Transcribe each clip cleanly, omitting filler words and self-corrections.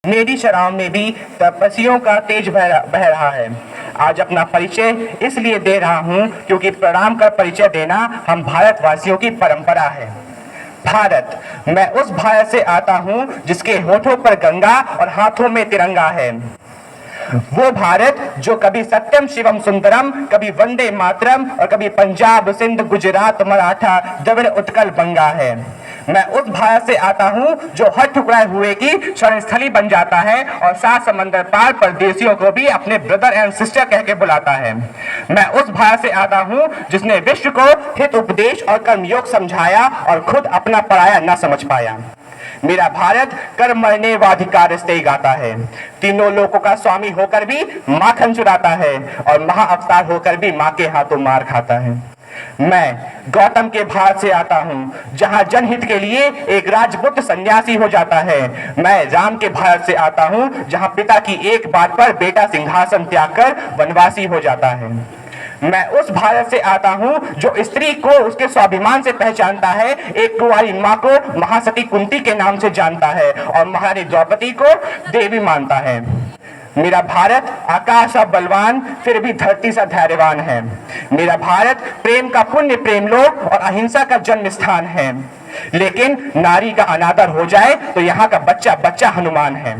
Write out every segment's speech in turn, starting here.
मेरी शराब में भी तपस्वियों का तेज बह रहा है। आज अपना परिचय इसलिए दे रहा हूँ क्योंकि प्रणाम का परिचय देना हम भारतवासियों की परंपरा है। भारत, मैं उस भारत से आता हूँ जिसके होठों पर गंगा और हाथों में तिरंगा है। वो भारत जो कभी सत्यम शिवम सुंदरम, कभी वंदे मातरम और कभी पंजाब सिंध गुजरात मराठा द्रविड़ उत्कल बंगा है। मैं उस भारत से आता हूँ जो हर टुकड़ाए हुए की शरणस्थली बन जाता है और सात समंदर पार परदेशियों को भी अपने ब्रदर एंड सिस्टर कह के बुलाता है। मैं उस भारत से आता हूँ जिसने विश्व को हित उपदेश और कर्मयोग समझाया और खुद अपना पराया न समझ पाया। मेरा भारत कर मरने व अधिकार से गाता है। तीनों लोगों का स्वामी होकर भी माखन चुराता है और महाअवतार होकर भी माँ के हाथों मार खाता है। मैं गौतम के भारत से आता हूँ जहाँ जनहित के लिए एक राजपुत्र सन्यासी हो जाता है। मैं राम के भारत से आता हूँ जहाँ पिता की एक बात पर बेटा सिंहासन त्याग कर वनवासी हो जाता है। मैं उस भारत से आता हूँ जो स्त्री को उसके स्वाभिमान से पहचानता है, एक कुंवारी माँ को महासती कुंती के नाम से जानता है और महारानी द्रौपदी को देवी मानता है। मेरा भारत आकाश सा बलवान फिर भी धरती सा धैर्यवान है। मेरा भारत प्रेम का पुण्य प्रेम लोक और अहिंसा का जन्म स्थान है। लेकिन नारी का अनादर हो जाए तो यहाँ का बच्चा बच्चा हनुमान है।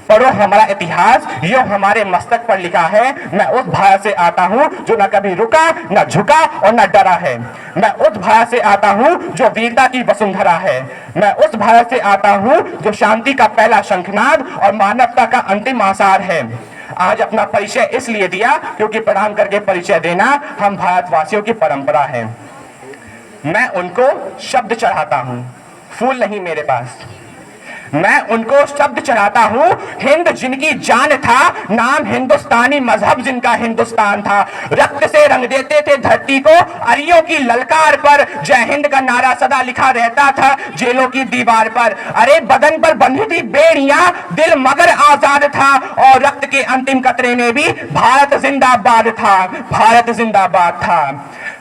पढ़ो हमारा इतिहास, यो हमारे मस्तक पर लिखा है। मैं उस भारत से आता हूँ जो न कभी रुका, न झुका और न डरा है। मैं उस भारत से आता हूँ जो वीरता की वसुंधरा है। मैं उस भारत से आता हूँ जो शांति का पहला शंखनाद और मानवता का अंतिम आसार है। आज अपना परिचय इसलिए दिया क्योंकि प्रणाम करके परिचय देना हम भारतवासियों की परंपरा है। मैं उनको शब्द चढ़ाता हूँ, फूल नहीं मेरे पास। मैं उनको शब्द चढ़ाता हूँ। हिंद जिनकी जान था, नाम हिंदुस्तानी, मजहब जिनका हिंदुस्तान था। रक्त से रंग देते थे धरती को, अरियों की ललकार पर जय हिंद का नारा सदा लिखा रहता था जेलों की दीवार पर। अरे बदन पर बंधी थी बेड़ियां, दिल मगर आजाद था और रक्त के अंतिम कतरे में भी भारत जिंदाबाद था, भारत जिंदाबाद था।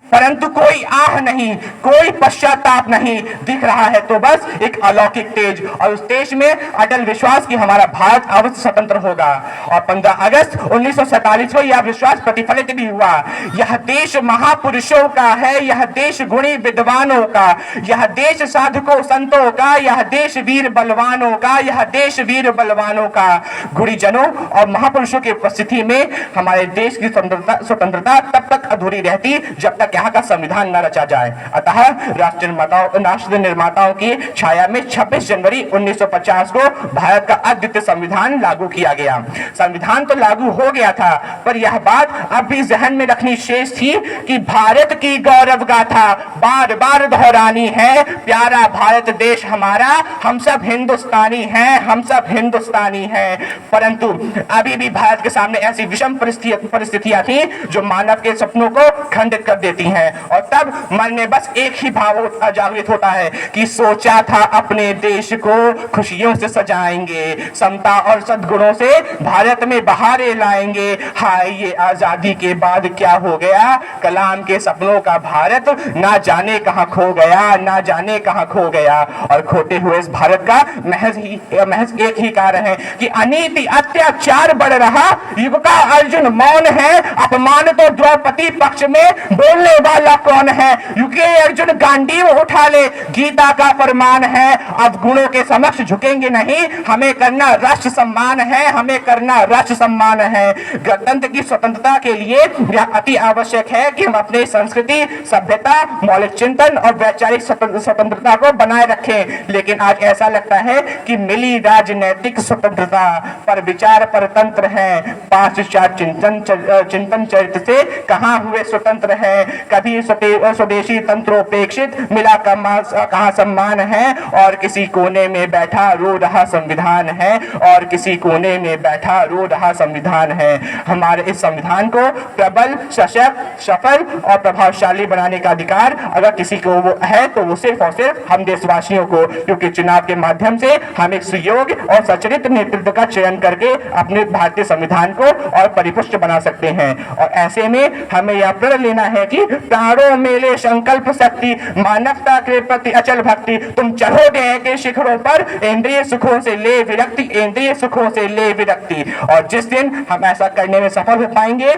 परंतु कोई आह नहीं, कोई पश्चाताप नहीं दिख रहा है, तो बस एक अलौकिक तेज और उस तेज में अटल विश्वास कि हमारा भारत अवश्य स्वतंत्र होगा। और 15 अगस्त 1947 को यह विश्वास प्रतिफलित भी हुआ। यह देश महापुरुषों का है, यह देश गुणी विद्वानों का, यह देश साधकों संतों का, यह देश वीर बलवानों का, यह देश वीर बलवानों का। गुणीजनों और महापुरुषों की उपस्थिति में हमारे देश की स्वतंत्रता तब तक अधूरी रहती जब तक यहाँ का संविधान न रचा जाए। अतः राष्ट्र निर्माताओं की छाया में 26 जनवरी 1950 को भारत का अद्वितीय संविधान लागू किया गया। संविधान तो लागू हो गया था, पर यह बात अब भी जहन में रखनी शेष थी कि भारत की गौरव गाथा बार बार दोहरानी है। प्यारा भारत देश हमारा, हम सब हिंदुस्तानी हैं, हम सब हिंदुस्तानी हैं। परंतु अभी भी भारत के सामने ऐसी विषम परिस्थितियां थी जो मानव के सपनों को खंडित कर देती हैं। और तब मन में बस एक ही भाव जागृत होता है कि सोचा था अपने देश को खुशियों से सजाएंगे, समता और सद्गुणों से भारत में बहारें लाएंगे। हाय ये आजादी के बाद क्या हो गया, कलाम के सपनों का भारत ना जाने कहां खो गया, ना जाने कहां खो गया। और खोते हुए इस भारत का महज एक ही कारण है कि अनीति अत्याचार बढ़ रहा, युग का अर्जुन मौन है, अपमान तो द्रौपदी पक्ष में बोलने वाला कौन है। युगे अर्जुन गांडीव उठा ले, गीता का फरमान है, अब गुणों के समक्ष झुकेंगे नहीं, हमें करना राष्ट्र सम्मान है, हमें करना राष्ट्र सम्मान है। गणतंत्र की स्वतंत्रता के लिए यह अति आवश्यक है कि हम अपने संस्कृति, सभ्यता, मौलिक चिंतन और वैचारिक स्वतंत्रता को बनाए रखें। लेकिन आज ऐसा लगता है कि मिली राजनैतिक स्वतंत्रता पर विचार परतंत्र है, 5-4 चिंतन चरित्र से कहां हुए स्वतंत्र है। कभी स्वदेशी तंत्रोपेक्षित मिला कहां सम्मान है, और किसी कोने में बैठा रो रहा संविधान है, और किसी कोने में बैठा रो रहा संविधान है। हमारे इस संविधान को प्रबल, सशक्त, सफल और प्रभावशाली बनाने का अधिकार अगर किसी को वो है तो वो सिर्फ और सिर्फ हम देशवासियों को, क्योंकि चुनाव के माध्यम से हम एक सुयोग्य और सचरित्र नेतृत्व का चयन करके अपने भारतीय संविधान को और परिपुष्ट बना सकते हैं। और ऐसे में हमें यह प्रण लेना है कि प्राणों में ले संकल्प शक्ति, मानवता के प्रति अचल भक्ति। तुम चढ़ोगे के शिखरों पर, इंद्रिय सुखों से ले विरक्ति, इंद्रिय सुखों से ले विरक्ति। और जिस दिन हम ऐसा करने में सफल हो पाएंगे,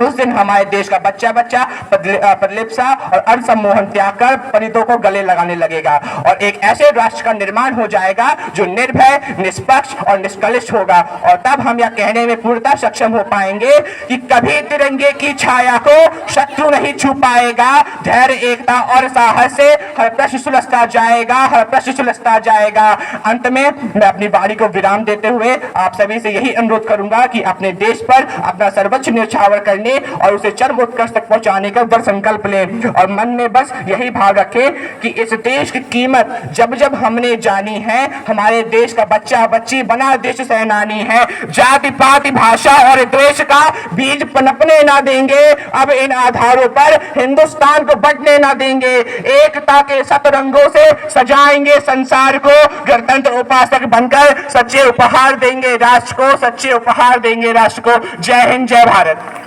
उस दिन हमारे देश का बच्चा बच्चा प्रलिप्सा और अनसम्मोहन त्याग कर परितों को गले लगाने लगेगा और एक ऐसे राष्ट्र का निर्माण हो जाएगा जो निर्भय, निष्पक्ष और निष्कलुष होगा। और तब हम यह कहने में पूर्णतः सक्षम हो पाएंगे कि कभी तिरंगे की छाया को शत्रु नहीं छू पाएगा। धैर्य, एकता और साहस से हर प्रश्न सुलझता जाएगा, हर प्रश्न सुलझता जाएगा। अंत में मैं अपनी वाणी को विराम देते हुए आप सभी से यही अनुरोध करूंगा कि अपने देश पर अपना सर्वोच्च न्यौछावर करने और उसे चरम उत्कर्ष तक पहुंचाने का दृढ़ संकल्प लें और मन में बस यही भाव रखें कि इस देश की कीमत जब जब हमने जानी है, हमारे देश का बच्चा बच्ची बना देश सेनानी है। जाति पाति भाषा और द्वेष का बीज पनपने ना देंगे। अब इन आधारों पर हिंदुस्तान को बंटने ना देंगे। एकता के सतरंगों से सजाएंगे संसार को। गणतंत्र उपासक बनकर सच्चे उपहार देंगे राष्ट्र को, सच्चे उपहार देंगे राष्ट्र को। जय हिंद, जय भारत।